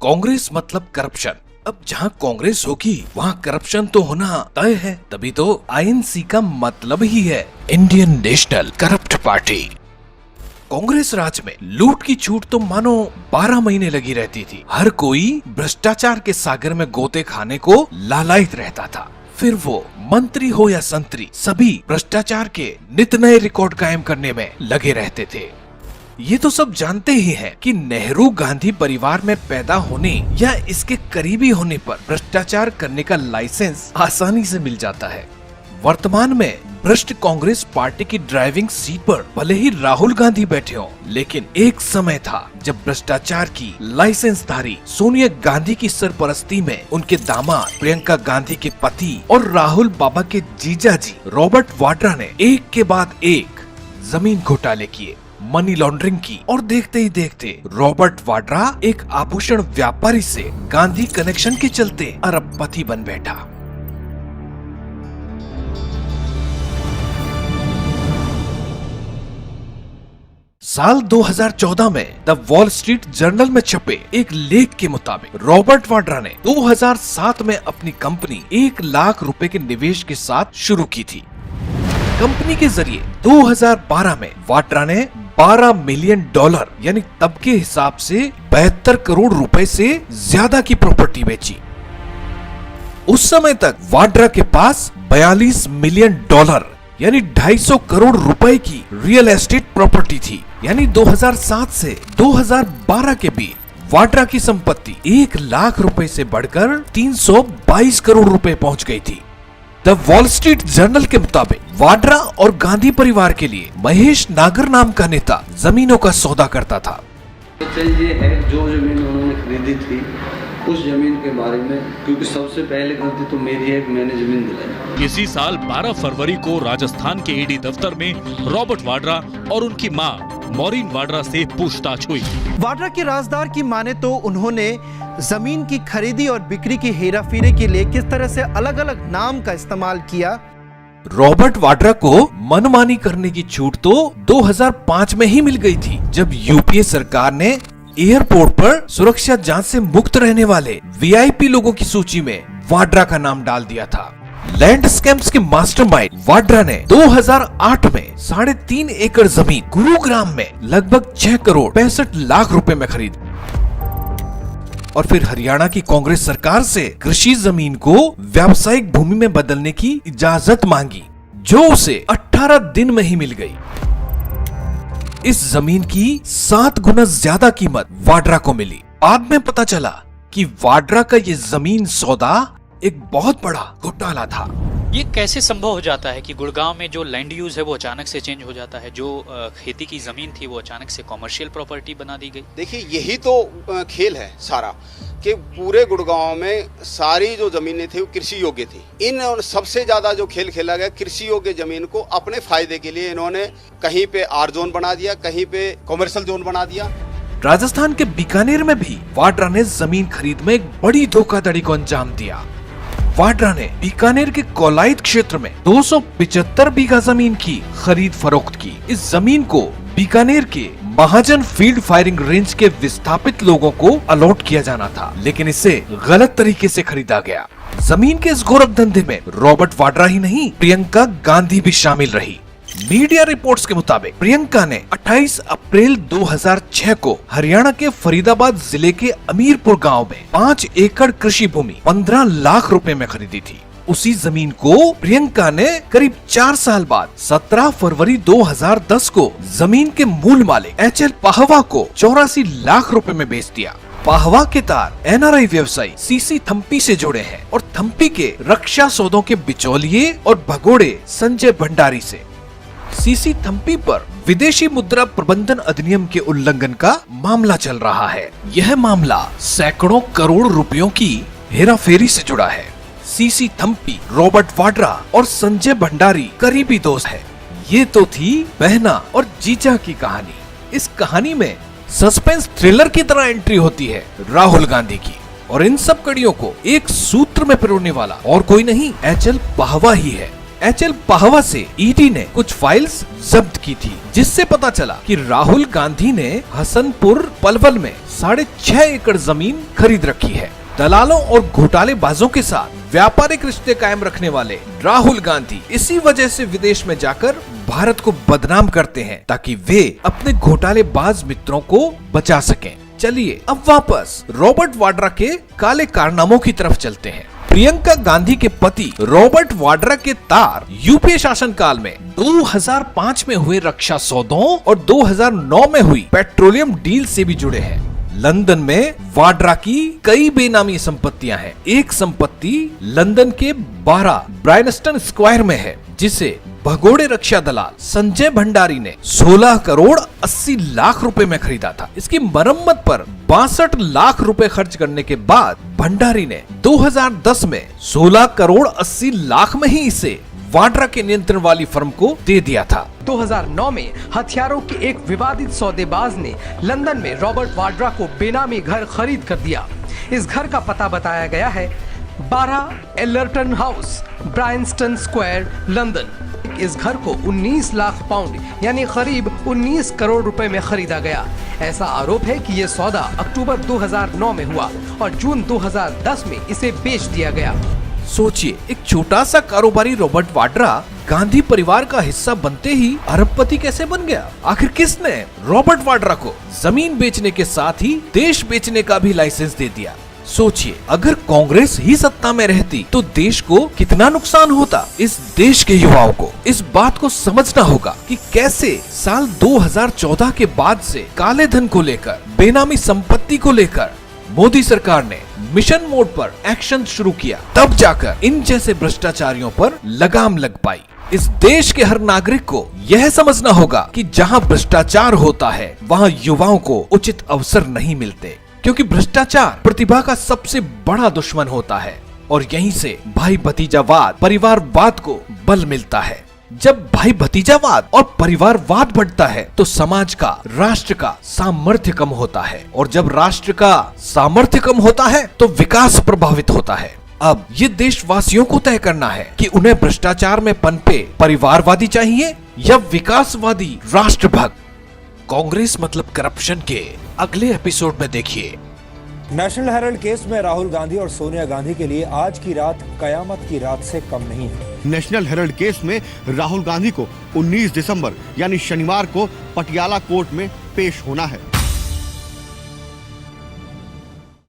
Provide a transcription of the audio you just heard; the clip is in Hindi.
कांग्रेस मतलब करप्शन। अब जहाँ कांग्रेस होगी वहाँ करप्शन तो होना तय है, तभी तो आईएनसी का मतलब ही है Indian National Corrupt Party. Congress राज में लूट की छूट तो मानो 12 महीने लगी रहती थी। हर कोई भ्रष्टाचार के सागर में गोते खाने को लालायित रहता था। फिर वो मंत्री हो या संतरी, सभी भ्रष्टाचार के नित नए रिकॉर्ड कायम करने में लगे रहते थे। ये तो सब जानते ही हैं कि नेहरू गांधी परिवार में पैदा होने या इसके करीबी होने पर भ्रष्टाचार करने का लाइसेंस आसानी से मिल जाता है। वर्तमान में भ्रष्ट कांग्रेस पार्टी की ड्राइविंग सीट पर भले ही राहुल गांधी बैठे हों, लेकिन एक समय था जब भ्रष्टाचार की लाइसेंसधारी सोनिया गांधी की सरपरस्ती में उनके दामाद प्रियंका गांधी के पति और राहुल बाबा के जीजा जी रॉबर्ट वाड्रा ने एक के बाद एक जमीन घोटाले किए, मनी लॉन्ड्रिंग की, और देखते ही देखते रॉबर्ट वाड्रा एक आभूषण व्यापारी से गांधी कनेक्शन के चलते अरबपति बन बैठा। साल 2014 में द वॉल स्ट्रीट जर्नल में छपे एक लेख के मुताबिक रॉबर्ट वाड्रा ने 2007 में अपनी कंपनी 1 लाख रुपए के निवेश के साथ शुरू की थी। कंपनी के जरिए 2012 में वाड्रा ने $12 मिलियन यानी तब के हिसाब से 72 करोड़ रुपए से ज्यादा की प्रॉपर्टी बेची। उस समय तक वाड्रा के पास $42 मिलियन यानी 250 करोड़ रुपए की रियल एस्टेट प्रॉपर्टी थी। यानी 2007 से 2012 के बीच वाड्रा की संपत्ति 1 लाख रुपए से बढ़कर 322 करोड़ रुपए पहुंच गई थी। द वॉल स्ट्रीट जर्नल के मुताबिक वाड्रा और गांधी परिवार के लिए महेश नागर नाम का नेता जमीनों का सौदा करता था। ये है जो जमीन उन्होंने खरीदी थी उस जमीन के बारे में, क्योंकि सबसे पहले गलती तो मेरी है कि मैंने जमीन दिलाई। इसी साल 12 फरवरी को राजस्थान के ईडी दफ्तर में रॉबर्ट वाड्रा और उनकी मां मॉरीन वाड्रा से पूछताछ हुई। वाड्रा के राजदार की माने तो उन्होंने जमीन की खरीदी और बिक्री की हेराफेरी के लिए किस तरह से अलग अलग नाम का इस्तेमाल किया। रॉबर्ट वाड्रा को मनमानी करने की छूट तो 2005 में ही मिल गई थी, जब यूपीए सरकार ने एयरपोर्ट पर सुरक्षा जांच से मुक्त रहने वाले वीआईपी लोगों की सूची में वाड्रा का नाम डाल दिया था। लैंड स्कैम्स के मास्टरमाइंड वाड्रा ने 2008 में 3.5 एकड़ जमीन गुरुग्राम में लगभग 6 करोड़ 65 लाख रुपए में खरीदी और फिर हरियाणा की कांग्रेस सरकार से कृषि जमीन को व्यावसायिक भूमि में बदलने की इजाजत मांगी, जो उसे 18 दिन में ही मिल गई। इस जमीन की 7 गुना ज्यादा कीमत वाड्रा को मिली। बाद में पता चला कि वाड्रा का ये जमीन सौदा एक बहुत बड़ा घोटाला था। ये कैसे संभव हो जाता है कि गुड़गांव में जो लैंड यूज है वो अचानक से चेंज हो जाता है, जो खेती की जमीन थी वो अचानक से कॉमर्शियल प्रॉपर्टी बना दी गई? देखिए, यही तो खेल है सारा कि पूरे गुड़गांव में सारी जो जमीनें थी वो कृषि योग्य थी। इन सबसे ज्यादा जो खेल खेला गया कृषि योग्य जमीन को अपने फायदे के लिए इन्होंने कहीं पे आर जोन बना दिया, कहीं पे कॉमर्शियल जोन बना दिया। राजस्थान के बीकानेर में भी वाड्रा ने जमीन खरीद में एक बड़ी धोखाधड़ी को अंजाम दिया। वाड्रा ने बीकानेर के कोलायत क्षेत्र में 275 बीघा जमीन की खरीद फरोख्त की। इस जमीन को बीकानेर के महाजन फील्ड फायरिंग रेंज के विस्थापित लोगों को अलॉट किया जाना था, लेकिन इसे गलत तरीके से खरीदा गया। जमीन के इस गोरख धंधे में रॉबर्ट वाड्रा ही नहीं, प्रियंका गांधी भी शामिल रही। मीडिया रिपोर्ट्स के मुताबिक प्रियंका ने 28 अप्रैल 2006 को हरियाणा के फरीदाबाद जिले के अमीरपुर गांव में 5 एकड़ कृषि भूमि 15 लाख रुपए में खरीदी थी। उसी जमीन को प्रियंका ने करीब 4 साल बाद 17 फरवरी 2010 को जमीन के मूल मालिक HL पाहवा को 84 लाख रुपए में बेच दिया। पाहवा के तार NRI व्यवसायी सीसी थम्पी से जुड़े हैं और थम्पी के रक्षा सौदों के बिचौलिए और भगोड़े संजय भंडारी से। सीसी थम्पी पर विदेशी मुद्रा प्रबंधन अधिनियम के उल्लंघन का मामला चल रहा है। यह मामला सैकड़ों करोड़ रुपयों की हेराफेरी से जुड़ा है। सीसी थम्पी, रॉबर्ट वाड्रा और संजय भंडारी करीबी दोस्त है। ये तो थी बहना और जीजा की कहानी। इस कहानी में सस्पेंस थ्रिलर की तरह एंट्री होती है राहुल गांधी की, और इन सब कड़ियों को एक सूत्र में पिरोने वाला और कोई नहीं HL पाहवा ही है। HL पाहवा से ईडी ने कुछ फाइल्स जब्त की थी, जिससे पता चला कि राहुल गांधी ने हसनपुर पलवल में 6.5 एकड़ जमीन खरीद रखी है। दलालों और घोटालेबाजों के साथ व्यापारिक रिश्ते कायम रखने वाले राहुल गांधी इसी वजह से विदेश में जाकर भारत को बदनाम करते हैं, ताकि वे अपने घोटालेबाज मित्रों को बचा सकें। चलिए अब वापस रॉबर्ट वाड्रा के काले कारनामों की तरफ चलते हैं। प्रियंका गांधी के पति रॉबर्ट वाड्रा के तार यूपीए शासनकाल में 2005 में हुए रक्षा सौदों और 2009 में हुई पेट्रोलियम डील से भी जुड़े हैं। लंदन में वाड्रा की कई बेनामी संपत्तियां हैं। एक संपत्ति लंदन के 12 ब्रायनस्टन स्क्वायर में है, जिसे भगोड़े रक्षा दलाल संजय भंडारी ने 16 करोड़ 80 लाख रुपए में खरीदा था। इसकी मरम्मत पर 62 लाख रुपए खर्च करने के बाद भंडारी ने 2010 में 16 करोड़ 80 लाख में ही इसे वाड्रा के नियंत्रण वाली फर्म को दे दिया था। 2009 में हथियारों के एक विवादित सौदेबाज ने लंदन में रॉबर्ट वाड्रा को बेनामी घर खरीद कर दिया। इस घर का पता बताया गया है 12 एलर्टन हाउस, ब्रायनस्टन स्क्वायर, लंदन। इस घर को 19 लाख पाउंड यानी करीब 19 करोड़ रुपए में खरीदा गया। ऐसा आरोप है कि यह सौदा अक्टूबर 2009 में हुआ और जून 2010 में इसे बेच दिया गया। सोचिए, एक छोटा सा कारोबारी रॉबर्ट वाड्रा गांधी परिवार का हिस्सा बनते ही अरबपति कैसे बन गया? आखिर किसने रॉबर्ट वाड्रा को जमीन बेचने के साथ ही देश बेचने का भी लाइसेंस दे दिया? सोचिए, अगर कांग्रेस ही सत्ता में रहती तो देश को कितना नुकसान होता। इस देश के युवाओं को इस बात को समझना होगा कि कैसे साल 2014 के बाद से काले धन को लेकर, बेनामी संपत्ति को लेकर मोदी सरकार ने मिशन मोड पर एक्शन शुरू किया। तब जाकर इन जैसे भ्रष्टाचारियों पर लगाम लग पाई। इस देश के हर नागरिक को यह समझना होगा कि जहां भ्रष्टाचार होता है वहां युवाओं को उचित अवसर नहीं मिलते, क्योंकि भ्रष्टाचार प्रतिभा का सबसे बड़ा दुश्मन होता है और यहीं से भाई भतीजावाद, परिवारवाद को बल मिलता है। जब भाई भतीजावाद और परिवारवाद बढ़ता है तो समाज का, राष्ट्र का सामर्थ्य कम होता है, और जब राष्ट्र का सामर्थ्य कम होता है तो विकास प्रभावित होता है। अब ये देशवासियों को तय करना है कि उन्हें भ्रष्टाचार में पनपे परिवारवादी चाहिए या विकासवादी राष्ट्रभक्त। कांग्रेस मतलब करप्शन के अगले एपिसोड में देखिए। नेशनल हेराल्ड केस में राहुल गांधी और सोनिया गांधी के लिए आज की रात कयामत की रात से कम नहीं है। नेशनल हेराल्ड केस में राहुल गांधी को 19 दिसंबर यानी शनिवार को पटियाला कोर्ट में पेश होना है।